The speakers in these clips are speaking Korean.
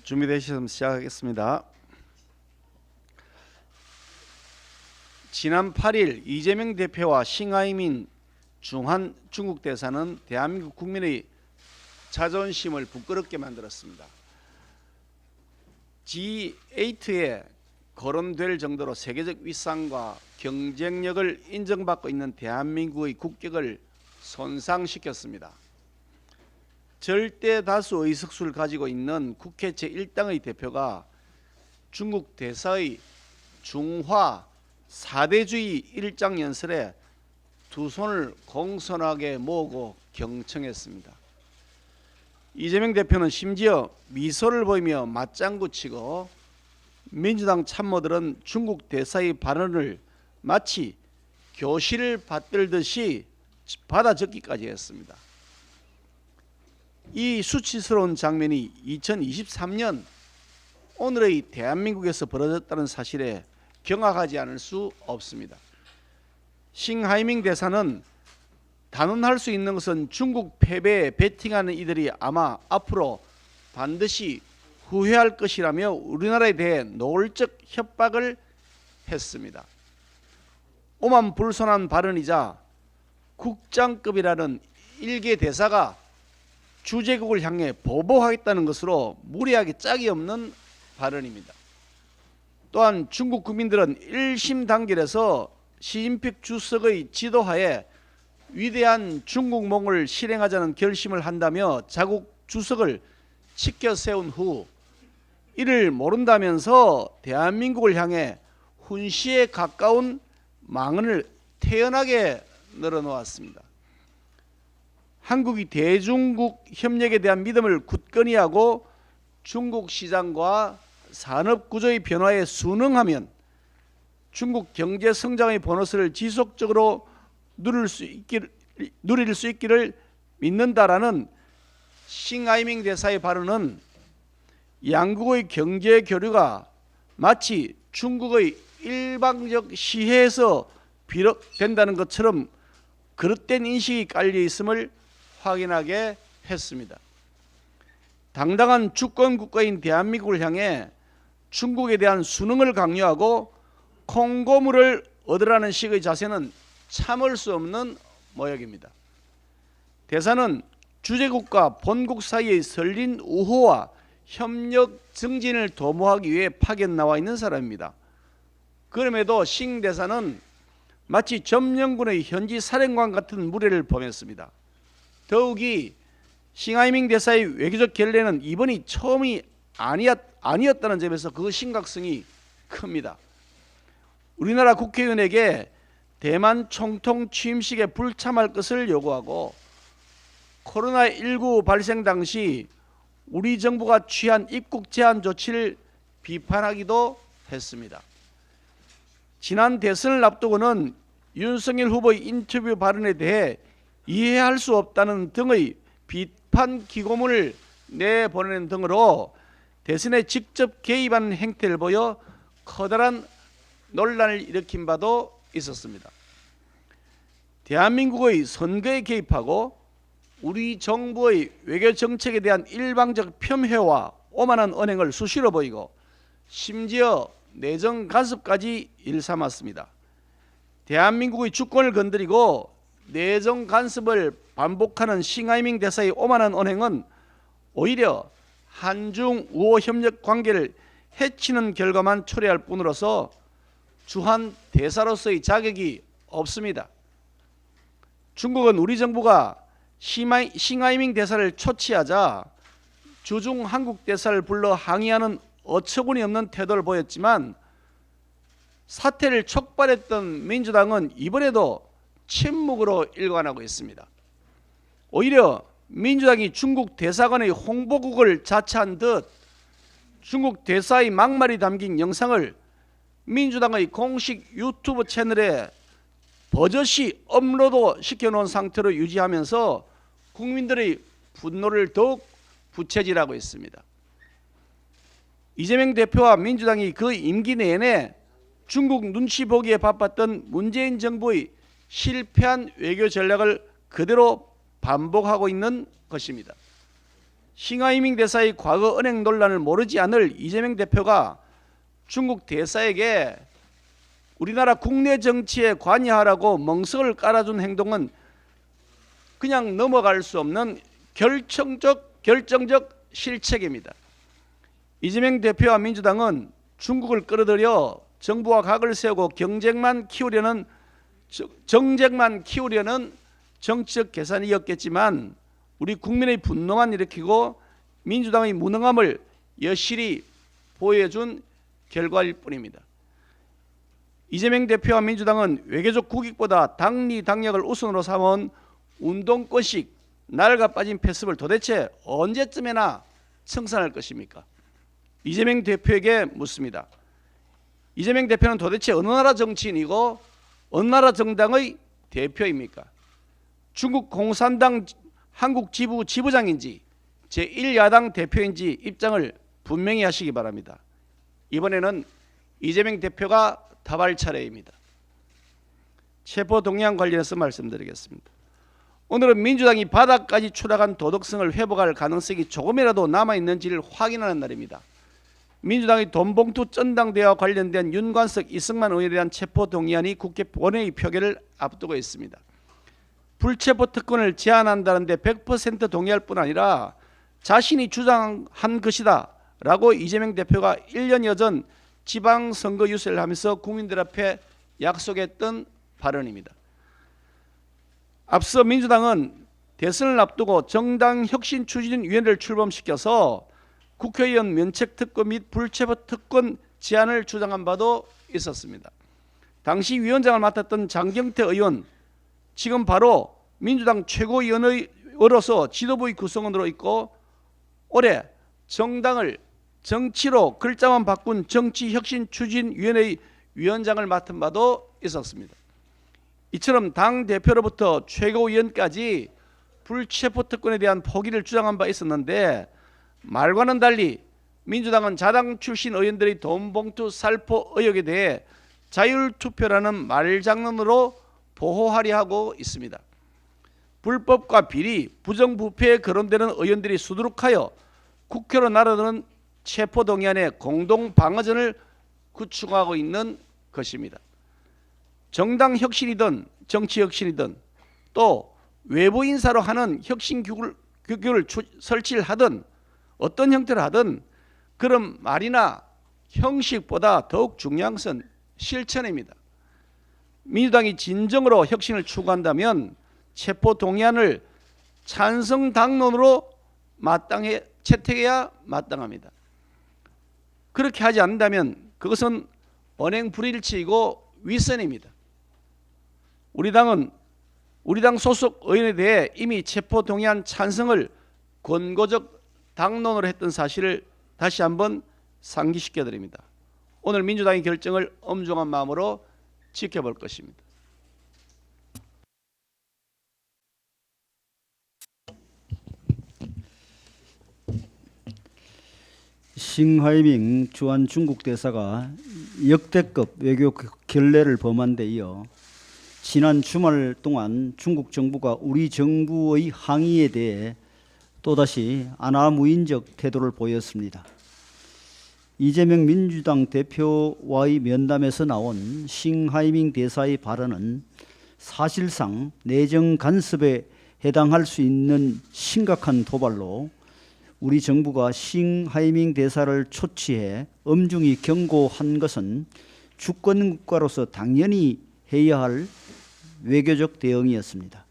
준비되시면 시작하겠습니다. 지난 8일 이재명 대표와 싱하이민 중한 중국 대사는 대한민국 국민의 자존심을 부끄럽게 만들었습니다. G8에 거론될 정도로 세계적 위상과 경쟁력을 인정받고 있는 대한민국의 국격을 손상시켰습니다. 절대 다수 의석수를 가지고 있는 국회 제1당의 대표가 중국 대사의 중화 4대주의 일장 연설에 두 손을 공손하게 모으고 경청했습니다. 이재명 대표는 심지어 미소를 보이며 맞장구치고 민주당 참모들은 중국 대사의 발언을 마치 교실을 받들듯이 받아 적기까지 했습니다. 이 수치스러운 장면이 2023년 오늘의 대한민국에서 벌어졌다는 사실에 경악하지 않을 수 없습니다. 싱하이밍 대사는 단언할 수 있는 것은 중국 패배에 베팅하는 이들이 아마 앞으로 반드시 후회할 것이라며 우리나라에 대해 노골적 협박을 했습니다. 오만불손한 발언이자 국장급이라는 일개 대사가 주재국을 향해 보복하겠다는 것으로 무례하게 짝이 없는 발언입니다. 또한 중국 국민들은 1심 단결에서 시진핑 주석의 지도하에 위대한 중국몽을 실행하자는 결심을 한다며 자국 주석을 치켜 세운 후 이를 모른다면서 대한민국을 향해 훈시에 가까운 망언을 태연하게 늘어놓았습니다. 한국이 대중국 협력에 대한 믿음을 굳건히 하고 중국 시장과 산업 구조의 변화에 순응하면 중국 경제 성장의 보너스를 지속적으로 누릴 수 있기를 믿는다라는 싱하이밍 대사의 발언은 양국의 경제 교류가 마치 중국의 일방적 시해에서 비롯된다는 것처럼 그릇된 인식이 깔려 있음을 확인하게 했습니다. 당당한 주권 국가인 대한민국을 향해 중국에 대한 순응을 강요하고 콩고물을 얻으라는 식의 자세는 참을 수 없는 모욕입니다. 대사는 주재국과 본국 사이의 설린 우호와 협력 증진을 도모하기 위해 파견 나와 있는 사람입니다. 그럼에도 싱 대사는 마치 점령군의 현지 사령관 같은 무례를 범했습니다. 더욱이 싱하이밍 대사의 외교적 결례는 이번이 처음이 아니었다는 점에서 그 심각성이 큽니다. 우리나라 국회의원에게 대만 총통 취임식에 불참할 것을 요구하고 코로나19 발생 당시 우리 정부가 취한 입국 제한 조치를 비판하기도 했습니다. 지난 대선을 앞두고는 윤석열 후보의 인터뷰 발언에 대해 이해할 수 없다는 등의 비판 기고문을 내보내는 등으로 대선에 직접 개입하는 행태를 보여 커다란 논란을 일으킨 바도 있었습니다. 대한민국의 선거에 개입하고 우리 정부의 외교 정책에 대한 일방적 폄훼와 오만한 언행을 수시로 보이고 심지어 내정 간섭까지 일삼았습니다. 대한민국의 주권을 건드리고 내정 간섭을 반복하는 싱하이밍 대사의 오만한 언행은 오히려 한중 우호 협력 관계를 해치는 결과만 초래할 뿐으로서 주한 대사로서의 자격이 없습니다. 중국은 우리 정부가 싱하이밍 대사를 초치하자 주중 한국 대사를 불러 항의하는 어처구니 없는 태도를 보였지만 사태를 촉발했던 민주당은 이번에도 침묵으로 일관하고 있습니다. 오히려 민주당이 중국 대사관의 홍보국을 자처한 듯 중국 대사의 막말이 담긴 영상을 민주당의 공식 유튜브 채널에 버젓이 업로드 시켜놓은 상태로 유지하면서 국민들의 분노를 더욱 부채질하고 있습니다. 이재명 대표와 민주당이 그 임기 내내 중국 눈치 보기에 바빴던 문재인 정부의 실패한 외교 전략을 그대로 반복하고 있는 것입니다. 싱하이밍 대사의 과거 은행 논란을 모르지 않을 이재명 대표가 중국 대사에게 우리나라 국내 정치에 관여하라고 멍석을 깔아준 행동은 그냥 넘어갈 수 없는 결정적 실책입니다. 이재명 대표와 민주당은 중국을 끌어들여 정부와 각을 세우고 정쟁만 키우려는 정치적 계산이었겠지만 우리 국민의 분노만 일으키고 민주당의 무능함을 여실히 보여준 결과일 뿐입니다. 이재명 대표와 민주당은 외교적 국익보다 당리당략을 우선으로 삼은 운동권식 낡아빠진 패습을 도대체 언제쯤에나 청산할 것입니까? 이재명 대표에게 묻습니다. 이재명 대표는 도대체 어느 나라 정치인이고 어느 나라 정당의 대표입니까? 중국 공산당 한국 지부 지부장인지 제1야당 대표인지 입장을 분명히 하시기 바랍니다. 이번에는 이재명 대표가 답할 차례입니다. 체포동의안 관련해서 말씀드리겠습니다. 오늘은 민주당이 바닥까지 추락한 도덕성을 회복할 가능성이 조금이라도 남아있는지를 확인하는 날입니다. 민주당의 돈봉투 전당대회와 관련된 윤관석, 이승만 의원에 대한 체포동의안이 국회 본회의 표결을 앞두고 있습니다. 불체포 특권을 제한한다는데 100% 동의할 뿐 아니라 자신이 주장한 것이다 라고 이재명 대표가 1년여 전 지방선거 유세를 하면서 국민들 앞에 약속했던 발언입니다. 앞서 민주당은 대선을 앞두고 정당혁신추진위원회를 출범시켜서 국회의원 면책특권 및 불체포 특권 제한을 주장한 바도 있었습니다. 당시 위원장을 맡았던 장경태 의원, 지금 바로 민주당 최고위원으로서 지도부의 구성원으로 있고 올해 정당을 정치로 글자만 바꾼 정치혁신추진위원회의 위원장을 맡은 바도 있었습니다. 이처럼 당대표로부터 최고위원까지 불체포 특권에 대한 포기를 주장한 바 있었는데 말과는 달리 민주당은 자당 출신 의원들의 돈봉투 살포 의혹에 대해 자율투표라는 말장난으로 보호하려 하고 있습니다. 불법과 비리, 부정부패에 거론되는 의원들이 수두룩하여 국회로 날아드는 체포동의안의 공동방어전을 구축하고 있는 것입니다. 정당혁신이든 정치혁신이든 또 외부 인사로 하는 혁신규를 설치를 하든 어떤 형태로 하든 그런 말이나 형식보다 더욱 중요한 것은 실천입니다. 민주당이 진정으로 혁신을 추구한다면 체포동의안을 찬성 당론으로 채택해야 마땅합니다. 그렇게 하지 않는다면 그것은 언행 불일치이고 윗선입니다. 우리 당 소속 의원에 대해 이미 체포동의안 찬성을 권고적 당론으로 했던 사실을 다시 한번 상기시켜 드립니다. 오늘 민주당의 결정을 엄중한 마음으로 지켜볼 것입니다. 싱하이밍 주한 중국 대사가 역대급 외교 결례를 범한 데 이어 지난 주말 동안 중국 정부가 우리 정부의 항의에 대해 또다시 안하무인적 태도를 보였습니다. 이재명 민주당 대표와의 면담에서 나온 싱하이밍 대사의 발언은 사실상 내정 간섭에 해당할 수 있는 심각한 도발로 우리 정부가 싱하이밍 대사를 초치해 엄중히 경고한 것은 주권국가로서 당연히 해야 할 외교적 대응이었습니다.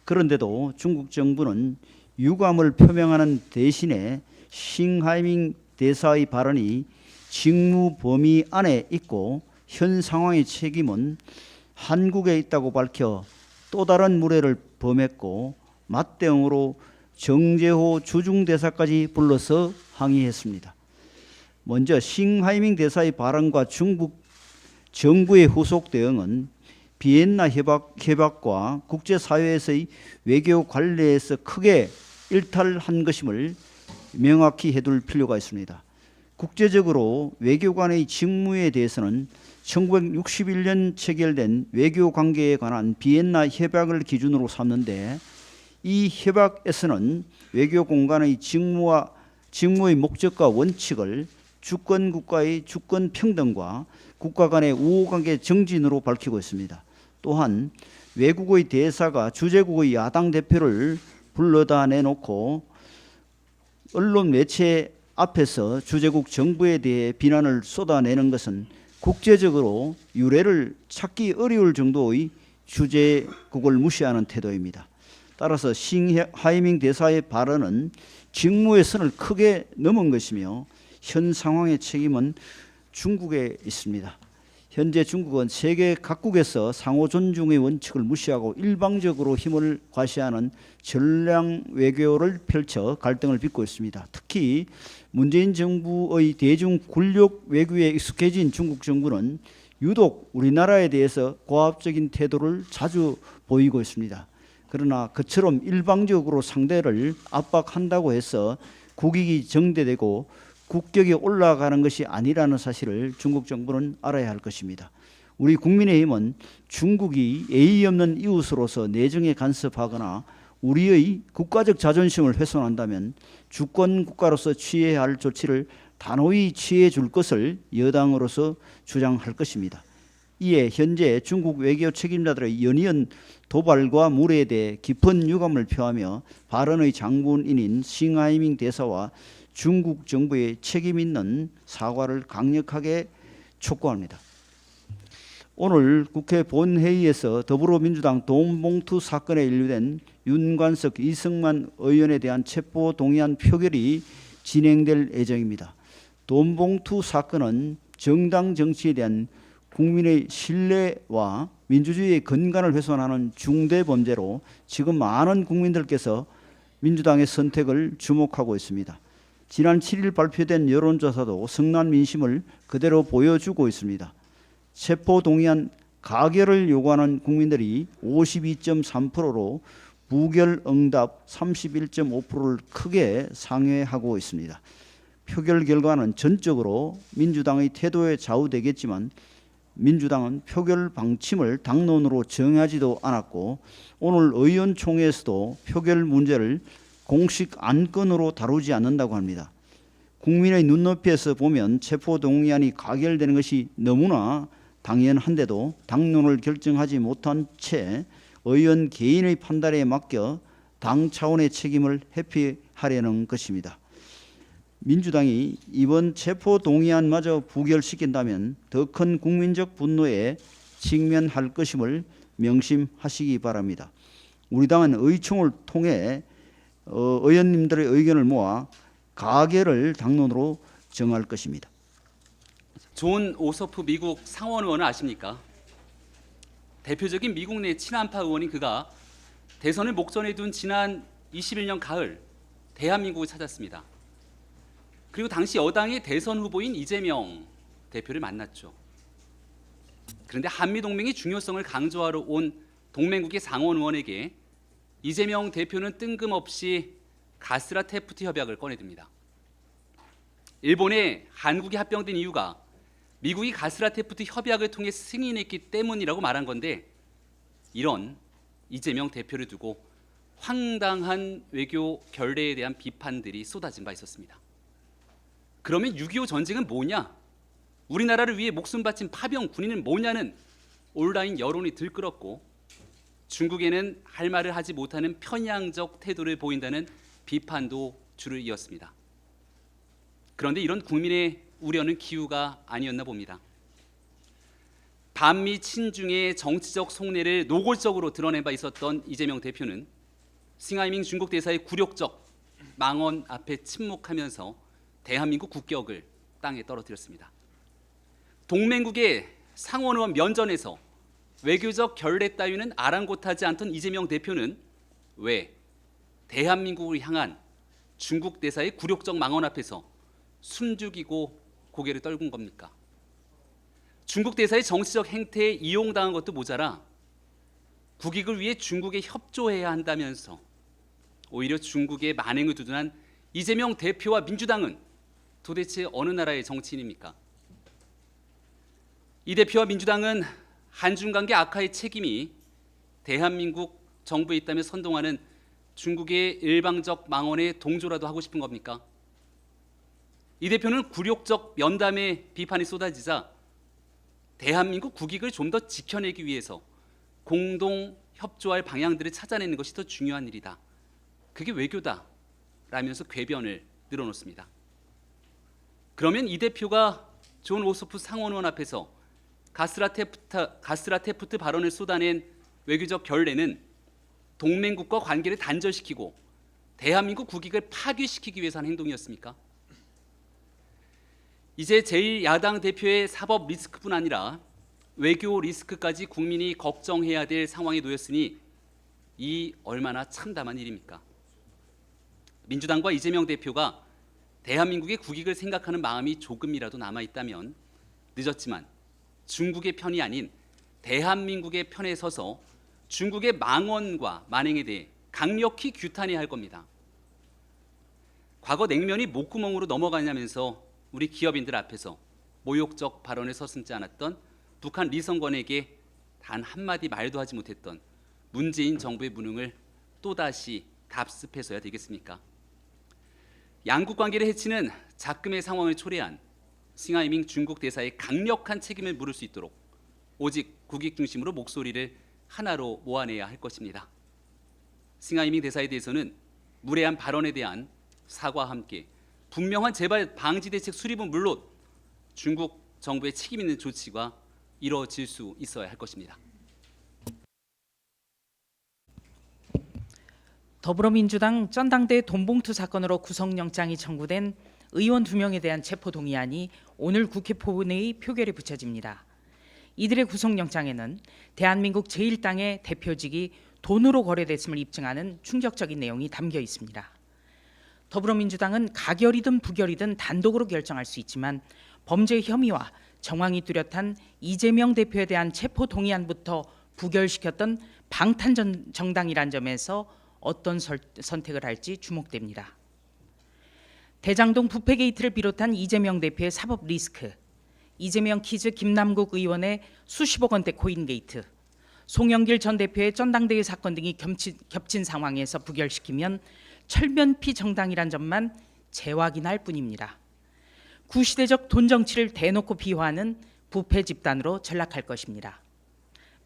그런데도 중국 정부는 유감을 표명하는 대신에 싱하이밍 대사의 발언이 직무 범위 안에 있고 현 상황의 책임은 한국에 있다고 밝혀 또 다른 무례를 범했고 맞대응으로 정재호 주중대사까지 불러서 항의했습니다. 먼저 싱하이밍 대사의 발언과 중국 정부의 후속 대응은 비엔나 협약과 국제사회에서의 외교 관례에서 크게 일탈한 것임을 명확히 해둘 필요가 있습니다. 국제적으로 외교관의 직무에 대해서는 1961년 체결된 외교관계에 관한 비엔나 협약을 기준으로 삼는데 이 협약에서는 외교 공간의 직무의 목적과 원칙을 주권 국가의 주권 평등과 국가 간의 우호관계 정진으로 밝히고 있습니다. 또한 외국의 대사가 주재국의 야당 대표를 불러다 내놓고 언론 매체 앞에서 주재국 정부에 대해 비난을 쏟아내는 것은 국제적으로 유례를 찾기 어려울 정도의 주재국을 무시하는 태도입니다. 따라서 싱하이밍 대사의 발언은 직무의 선을 크게 넘은 것이며 현 상황의 책임은 중국에 있습니다. 현재 중국은 세계 각국에서 상호 존중의 원칙을 무시하고 일방적으로 힘을 과시하는 전량 외교를 펼쳐 갈등을 빚고 있습니다. 특히 문재인 정부의 대중 권력 외교에 익숙해진 중국 정부는 유독 우리나라에 대해서 고압적인 태도를 자주 보이고 있습니다. 그러나 그처럼 일방적으로 상대를 압박한다고 해서 국익이 정대되고 국격이 올라가는 것이 아니라는 사실을 중국 정부는 알아야 할 것입니다. 우리 국민의힘은 중국이 예의 없는 이웃으로서 내정에 간섭하거나 우리의 국가적 자존심을 훼손한다면 주권 국가로서 취해야 할 조치를 단호히 취해 줄 것을 여당으로서 주장할 것입니다. 이에 현재 중국 외교 책임자들의 연이은 도발과 무례에 대해 깊은 유감을 표하며 발언의 장본인인 싱하이밍 대사와 중국 정부의 책임 있는 사과를 강력하게 촉구합니다. 오늘 국회 본회의에서 더불어민주당 돈봉투 사건에 연루된 윤관석, 이승만 의원에 대한 체포동의안 표결이 진행될 예정입니다. 돈봉투 사건은 정당 정치에 대한 국민의 신뢰와 민주주의의 근간을 훼손하는 중대 범죄로 지금 많은 국민들께서 민주당의 선택을 주목하고 있습니다. 지난 7일 발표된 여론조사도 성난 민심을 그대로 보여주고 있습니다. 체포동의안 가결을 요구하는 국민들이 52.3%로 부결 응답 31.5%를 크게 상회하고 있습니다. 표결 결과는 전적으로 민주당의 태도에 좌우되겠지만 민주당은 표결 방침을 당론으로 정하지도 않았고 오늘 의원총회에서도 표결 문제를 공식 안건으로 다루지 않는다고 합니다. 국민의 눈높이에서 보면 체포동의안이 가결되는 것이 너무나 당연한데도 당론을 결정하지 못한 채 의원 개인의 판단에 맡겨 당 차원의 책임을 회피하려는 것입니다. 민주당이 이번 체포동의안마저 부결시킨다면 더 큰 국민적 분노에 직면할 것임을 명심하시기 바랍니다. 우리 당은 의총을 통해 의원님들의 의견을 모아 가결을 당론으로 정할 것입니다. 존 오소프 미국 상원 의원을 아십니까? 대표적인 미국 내 친한파 의원인 그가 대선을 목전에 둔 지난 21년 가을 대한민국을 찾았습니다. 그리고 당시 여당의 대선 후보인 이재명 대표를 만났죠. 그런데 한미동맹의 중요성을 강조하러 온 동맹국의 상원 의원에게 이재명 대표는 뜬금없이 가스라 테프트 협약을 꺼내듭니다. 일본에 한국이 합병된 이유가 미국이 가스라 테프트 협약을 통해 승인했기 때문이라고 말한 건데 이런 이재명 대표를 두고 황당한 외교 결례에 대한 비판들이 쏟아진 바 있었습니다. 그러면 6.25 전쟁은 뭐냐? 우리나라를 위해 목숨 바친 파병 군인은 뭐냐는 온라인 여론이 들끓었고 중국에는 할 말을 하지 못하는 편향적 태도를 보인다는 비판도 줄을 이었습니다. 그런데 이런 국민의 우려는 기우가 아니었나 봅니다. 반미 친중의 정치적 속내를 노골적으로 드러낸 바 있었던 이재명 대표는 싱하이밍 중국 대사의 굴욕적 망언 앞에 침묵하면서 대한민국 국격을 땅에 떨어뜨렸습니다. 동맹국의 상원의원 면전에서 외교적 결례 따위는 아랑곳하지 않던 이재명 대표는 왜 대한민국을 향한 중국 대사의 굴욕적 망언 앞에서 숨죽이고 고개를 떨군 겁니까? 중국 대사의 정치적 행태에 이용당한 것도 모자라 국익을 위해 중국에 협조해야 한다면서 오히려 중국의 만행을 두둔한 이재명 대표와 민주당은 도대체 어느 나라의 정치인입니까? 이 대표와 민주당은 한중 관계 악화의 책임이 대한민국 정부에 있다며 선동하는 중국의 일방적 망언에 동조라도 하고 싶은 겁니까? 이 대표는 굴욕적 면담에 비판이 쏟아지자 대한민국 국익을 좀 더 지켜내기 위해서 공동 협조할 방향들을 찾아내는 것이 더 중요한 일이다. 그게 외교다. 라면서 궤변을 늘어놓습니다. 그러면 이 대표가 존 오소프 상원의원 앞에서 가스라테프트 발언을 쏟아낸 외교적 결례는 동맹국과 관계를 단절시키고 대한민국 국익을 파괴시키기 위해서 한 행동이었습니까? 이제 제1야당 대표의 사법 리스크뿐 아니라 외교 리스크까지 국민이 걱정해야 될 상황에 놓였으니 이 얼마나 참담한 일입니까? 민주당과 이재명 대표가 대한민국의 국익을 생각하는 마음이 조금이라도 남아있다면 늦었지만 중국의 편이 아닌 대한민국의 편에 서서 중국의 망언과 만행에 대해 강력히 규탄해야 할 겁니다. 과거 냉면이 목구멍으로 넘어가냐면서 우리 기업인들 앞에서 모욕적 발언을 서슴지 않았던 북한 리성건에게 단 한마디 말도 하지 못했던 문재인 정부의 무능을 또다시 답습해서야 되겠습니까? 양국 관계를 해치는 작금의 상황을 초래한 싱하이밍 중국 대사의 강력한 책임을 물을 수 있도록 오직 국익 중심으로 목소리를 하나로 모아내야 할 것입니다. 싱하이밍 대사에 대해서는 무례한 발언에 대한 사과와 함께 분명한 재발 방지 대책 수립은 물론 중국 정부의 책임 있는 조치가 이루어질 수 있어야 할 것입니다. 더불어민주당 전당대 돈봉투 사건으로 구속영장이 청구된 의원 2명에 대한 체포동의안이 오늘 국회 본회의 표결에 붙여집니다. 이들의 구속영장에는 대한민국 제1당의 대표직이 돈으로 거래됐음을 입증하는 충격적인 내용이 담겨 있습니다. 더불어민주당은 가결이든 부결이든 단독으로 결정할 수 있지만 범죄 혐의와 정황이 뚜렷한 이재명 대표에 대한 체포동의안부터 부결시켰던 방탄정당이란 점에서 어떤 선택을 할지 주목됩니다. 대장동 부패 게이트를 비롯한 이재명 대표의 사법 리스크, 이재명 키즈 김남국 의원의 수십억 원대 코인 게이트, 송영길 전 대표의 전당대회 사건 등이 겹친 상황에서 부결시키면 철면피 정당이란 점만 재확인할 뿐입니다. 구시대적 돈 정치를 대놓고 비화하는 부패 집단으로 전락할 것입니다.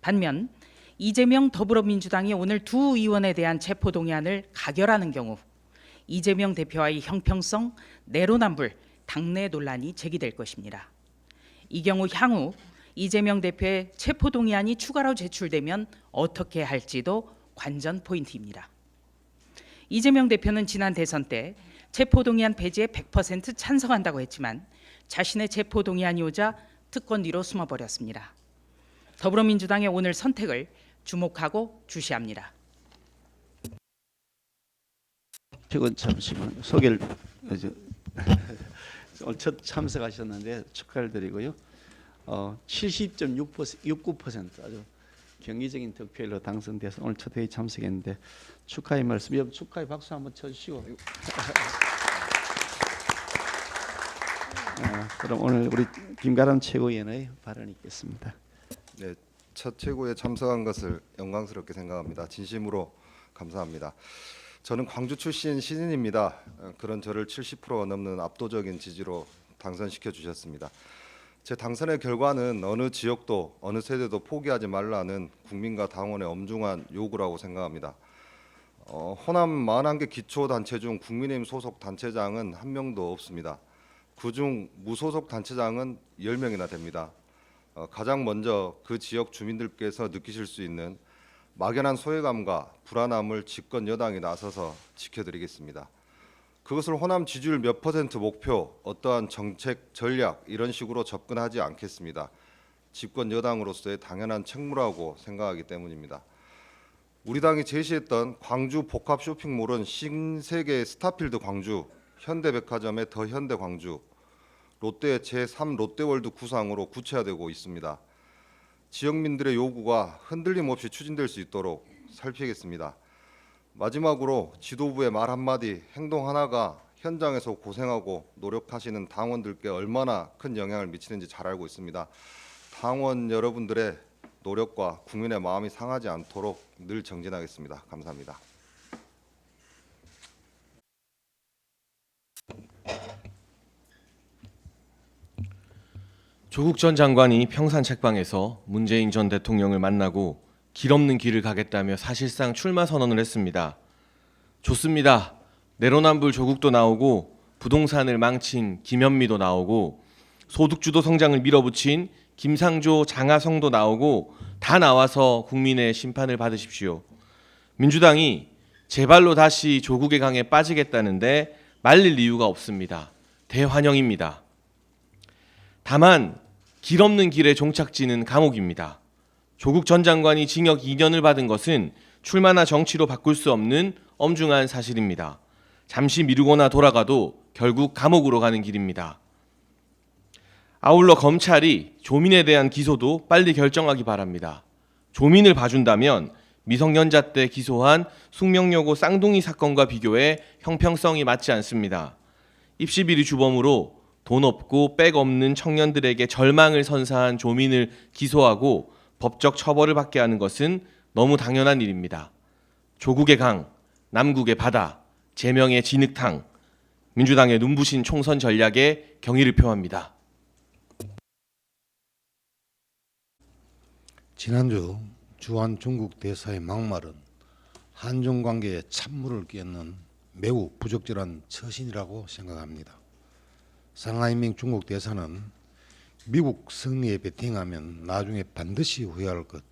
반면 이재명 더불어민주당이 오늘 2 의원에 대한 체포동의안을 가결하는 경우 이재명 대표와의 형평성, 내로남불, 당내 논란이 제기될 것입니다. 이 경우 향후 이재명 대표의 체포동의안이 추가로 제출되면 어떻게 할지도 관전 포인트입니다. 이재명 대표는 지난 대선 때 체포동의안 폐지에 100% 찬성한다고 했지만 자신의 체포동의안이 오자 특권 뒤로 숨어버렸습니다. 더불어민주당의 오늘 선택을 주목하고 주시합니다. 지금 잠시만 소개를 오늘 첫 참석하셨는데 축하를 드리고요. 70.69% 아주 경이적인 득표율로 당선돼서 오늘 첫 회의 참석했는데 축하의 말씀, 여러분 축하의 박수 한번 쳐주시고. 그럼 오늘 우리 김가람 최고위원의 발언이 있겠습니다. 네, 첫 최고에 참석한 것을 영광스럽게 생각합니다. 진심으로 감사합니다. 저는 광주 출신 시민입니다. 그런 저를 70% 넘는 압도적인 지지로 당선시켜 주셨습니다. 제 당선의 결과는 어느 지역도 어느 세대도 포기하지 말라는 국민과 당원의 엄중한 요구라고 생각합니다. 호남 41개 기초단체 중 국민의힘 소속 단체장은 한 명도 없습니다. 그중 무소속 단체장은 10명이나 됩니다. 가장 먼저 그 지역 주민들께서 느끼실 수 있는 막연한 소외감과 불안함을 집권 여당이 나서서 지켜드리겠습니다. 그것을 호남 지지율 몇 % 목표, 어떠한 정책, 전략 이런 식으로 접근하지 않겠습니다. 집권 여당으로서의 당연한 책무라고 생각하기 때문입니다. 우리 당이 제시했던 광주 복합 쇼핑몰은 신세계 스타필드 광주, 현대백화점의 더 현대 광주, 롯데의 제3 롯데월드 구상으로 구체화되고 있습니다. 지역민들의 요구가 흔들림 없이 추진될 수 있도록 살피겠습니다. 마지막으로 지도부의 말 한마디, 행동 하나가 현장에서 고생하고 노력하시는 당원들께 얼마나 큰 영향을 미치는지 잘 알고 있습니다. 당원 여러분들의 노력과 국민의 마음이 상하지 않도록 늘 정진하겠습니다. 감사합니다. 조국 전 장관이 평산 책방에서 문재인 전 대통령을 만나고 길 없는 길을 가겠다며 사실상 출마 선언을 했습니다. 좋습니다. 내로남불 조국도 나오고 부동산을 망친 김현미도 나오고 소득주도 성장을 밀어붙인 김상조 장하성도 나오고 다 나와서 국민의 심판을 받으십시오. 민주당이 제발로 다시 조국의 강에 빠지겠다는데 말릴 이유가 없습니다. 대환영입니다. 다만 길 없는 길의 종착지는 감옥입니다. 조국 전 장관이 징역 2년을 받은 것은 출마나 정치로 바꿀 수 없는 엄중한 사실입니다. 잠시 미루거나 돌아가도 결국 감옥으로 가는 길입니다. 아울러 검찰이 조민에 대한 기소도 빨리 결정하기 바랍니다. 조민을 봐준다면 미성년자 때 기소한 숙명여고 쌍둥이 사건과 비교해 형평성이 맞지 않습니다. 입시비리 주범으로 돈 없고 백 없는 청년들에게 절망을 선사한 조민을 기소하고 법적 처벌을 받게 하는 것은 너무 당연한 일입니다. 조국의 강, 남국의 바다, 제명의 진흙탕, 민주당의 눈부신 총선 전략에 경의를 표합니다. 지난주 주한 중국 대사의 막말은 한중 관계에 찬물을 끼얹는 매우 부적절한 처신이라고 생각합니다. 상하이밍 중국 대사는 미국 승리에 베팅하면 나중에 반드시 후회할 것,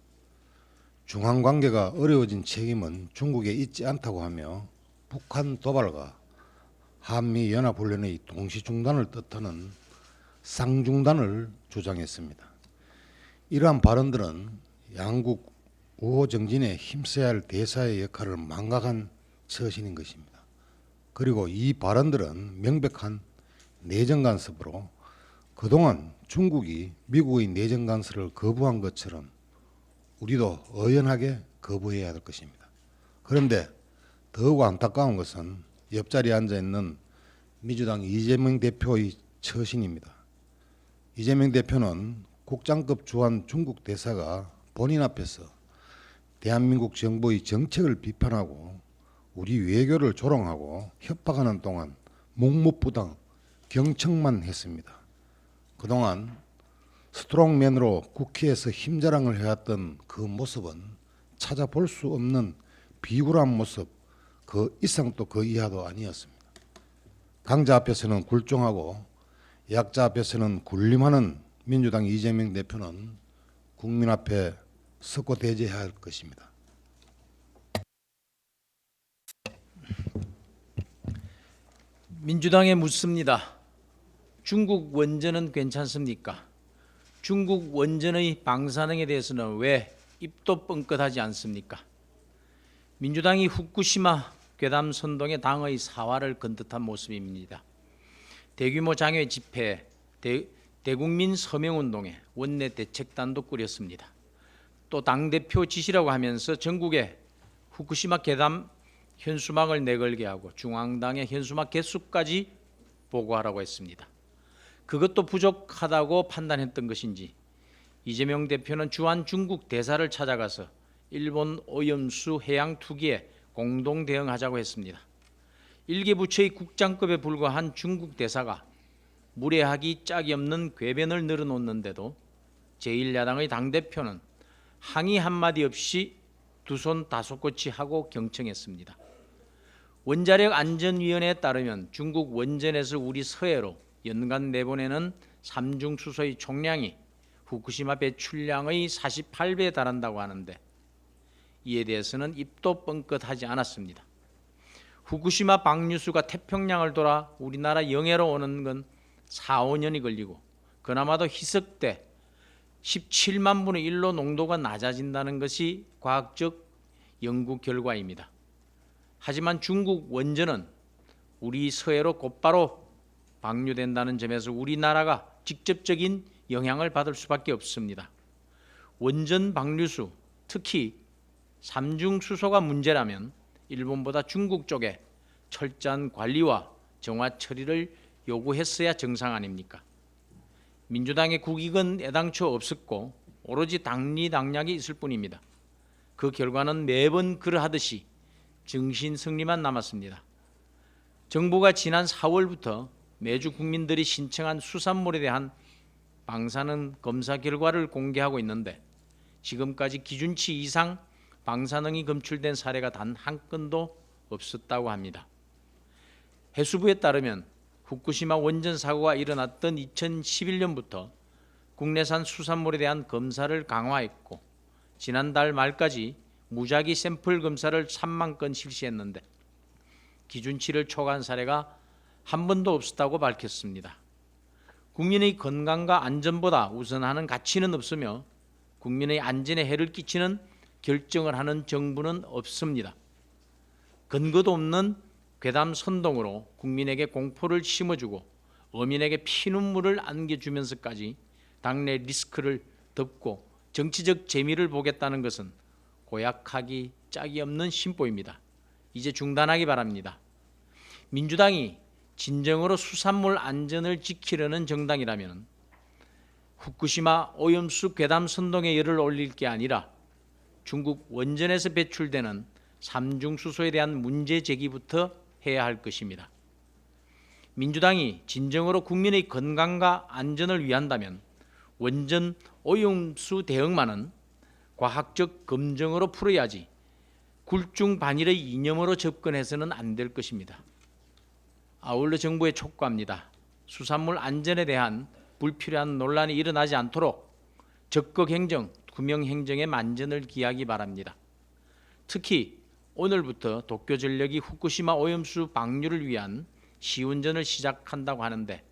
중한 관계가 어려워진 책임은 중국에 있지 않다고 하며 북한 도발과 한미 연합훈련의 동시 중단을 뜻하는 쌍중단을 주장했습니다. 이러한 발언들은 양국 우호 정진에 힘써야 할 대사의 역할을 망각한 처신인 것입니다. 그리고 이 발언들은 명백한 내정 간섭으로 그동안 중국이 미국의 내정 간섭을 거부한 것처럼 우리도 의연하게 거부해야 할 것입니다. 그런데 더욱 안타까운 것은 옆자리에 앉아있는 민주당 이재명 대표의 처신입니다. 이재명 대표는 국장급 주한 중국 대사가 본인 앞에서 대한민국 정부의 정책을 비판하고 우리 외교를 조롱하고 협박하는 동안 묵묵부당 경청만 했습니다. 그동안 스트롱맨으로 국회에서 힘자랑을 해왔던 그 모습은 찾아볼 수 없는 비굴한 모습, 그 이상도 그 이하도 아니었습니다. 강자 앞에서는 굴종하고 약자 앞에서는 군림하는 민주당 이재명 대표는 국민 앞에 서고 대제해야 할 것입니다. 민주당에 묻습니다. 중국 원전은 괜찮습니까? 중국 원전의 방사능에 대해서는 왜 입도 뻥끗하지 않습니까? 민주당이 후쿠시마 괴담 선동에 당의 사활을 건 듯한 모습입니다. 대규모 장외 집회, 대국민 서명운동에 원내 대책단도 꾸렸습니다. 또 당대표 지시라고 하면서 전국에 후쿠시마 괴담 현수막을 내걸게 하고 중앙당의 현수막 개수까지 보고하라고 했습니다. 그것도 부족하다고 판단했던 것인지 이재명 대표는 주한 중국 대사를 찾아가서 일본 오염수 해양 투기에 공동 대응하자고 했습니다. 일개 부처의 국장급에 불과한 중국 대사가 무례하기 짝이 없는 궤변을 늘어놓는데도 제1야당의 당대표는 항의 한마디 없이 두 손 다소꼬치 하고 경청했습니다. 원자력 안전위원회에 따르면 중국 원전에서 우리 서해로 연간 내보내는 삼중 수소의 총량이 후쿠시마 배출량의 48배에 달한다고 하는데 이에 대해서는 입도 뻥끗하지 않았습니다. 후쿠시마 방류수가 태평양을 돌아 우리나라 영해로 오는 건 4, 5년이 걸리고 그나마도 희석돼 17만 분의 1로 농도가 낮아진다는 것이 과학적 연구 결과입니다. 하지만 중국 원전은 우리 서해로 곧바로 방류된다는 점에서 우리나라가 직접적인 영향을 받을 수밖에 없습니다. 원전 방류수, 특히 삼중수소가 문제라면 일본보다 중국 쪽에 철저한 관리와 정화 처리를 요구했어야 정상 아닙니까? 민주당의 국익은 애당초 없었고 오로지 당리당략이 있을 뿐입니다. 그 결과는 매번 그러하듯이 정신승리만 남았습니다. 정부가 지난 4월부터 매주 국민들이 신청한 수산물에 대한 방사능 검사 결과를 공개하고 있는데 지금까지 기준치 이상 방사능이 검출된 사례가 단 한 건도 없었다고 합니다. 해수부에 따르면 후쿠시마 원전 사고가 일어났던 2011년부터 국내산 수산물에 대한 검사를 강화했고 지난달 말까지 무작위 샘플 검사를 3만 건 실시했는데 기준치를 초과한 사례가 한 번도 없었다고 밝혔습니다. 국민의 건강과 안전보다 우선하는 가치는 없으며 국민의 안전에 해를 끼치는 결정을 하는 정부는 없습니다. 근거도 없는 괴담 선동으로 국민에게 공포를 심어주고 어민에게 피눈물을 안겨주면서까지 당내 리스크를 덮고 정치적 재미를 보겠다는 것은 고약하기 짝이 없는 심보입니다. 이제 중단하기 바랍니다. 민주당이 진정으로 수산물 안전을 지키려는 정당이라면 후쿠시마 오염수 괴담 선동에 열을 올릴 게 아니라 중국 원전에서 배출되는 삼중수소에 대한 문제 제기부터 해야 할 것입니다. 민주당이 진정으로 국민의 건강과 안전을 위한다면 원전 오염수 대응만은 과학적 검증으로 풀어야지 굴중 반일의 이념으로 접근해서는 안 될 것입니다. 아울러 정부에 촉구합니다. 수산물 안전에 대한 불필요한 논란이 일어나지 않도록 적극 행정, 투명 행정에 만전을 기하기 바랍니다. 특히 오늘부터 도쿄전력이 후쿠시마 오염수 방류를 위한 시운전을 시작한다고 하는데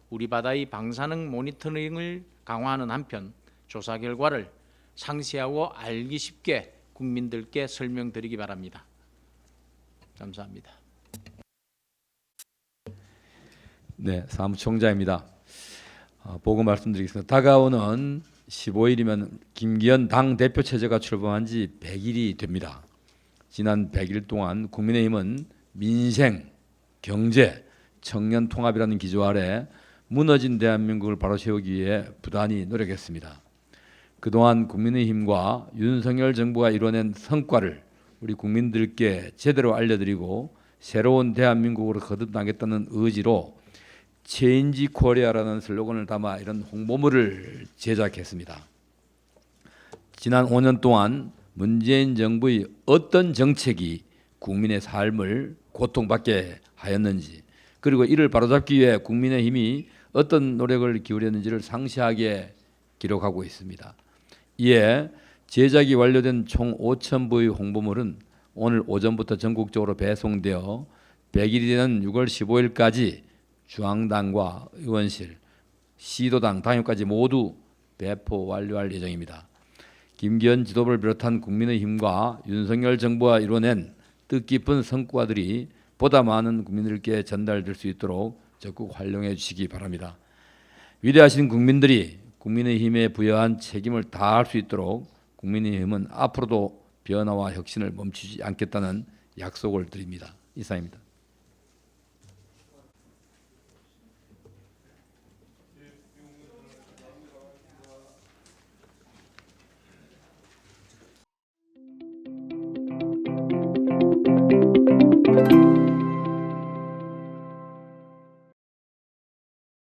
우리 바다의 방사능 모니터링을 강화하는 한편 조사 결과를 상세하고 알기 쉽게 국민들께 설명드리기 바랍니다. 감사합니다. 네, 사무총장입니다. 보고 말씀드리겠습니다. 다가오는 15일이면 김기현 당대표 체제가 출범한 지 100일이 됩니다. 지난 100일 동안 국민의힘은 민생, 경제, 청년 통합이라는 기조 아래 무너진 대한민국을 바로 세우기 위해 부단히 노력했습니다. 그동안 국민의힘과 윤석열 정부가 이뤄낸 성과를 우리 국민들께 제대로 알려드리고 새로운 대한민국으로 거듭나겠다는 의지로 체인지 코리아라는 슬로건을 담아 이런 홍보물을 제작했습니다. 지난 5년 동안 문재인 정부의 어떤 정책이 국민의 삶을 고통받게 하였는지 그리고 이를 바로잡기 위해 국민의힘이 어떤 노력을 기울였는지를 상세하게 기록하고 있습니다. 이에 제작이 완료된 총 5,000부의 홍보물은 오늘 오전부터 전국적으로 배송되어 100일이 되는 6월 15일까지 중앙당과 의원실, 시도당, 당협까지 모두 배포 완료할 예정입니다. 김기현 지도부를 비롯한 국민의힘과 윤석열 정부가 이뤄낸 뜻깊은 성과들이 보다 많은 국민들께 전달될 수 있도록 적극 활용해 주시기 바랍니다. 위대하신 국민들이 국민의힘에 부여한 책임을 다할 수 있도록 국민의힘은 앞으로도 변화와 혁신을 멈추지 않겠다는 약속을 드립니다. 이상입니다.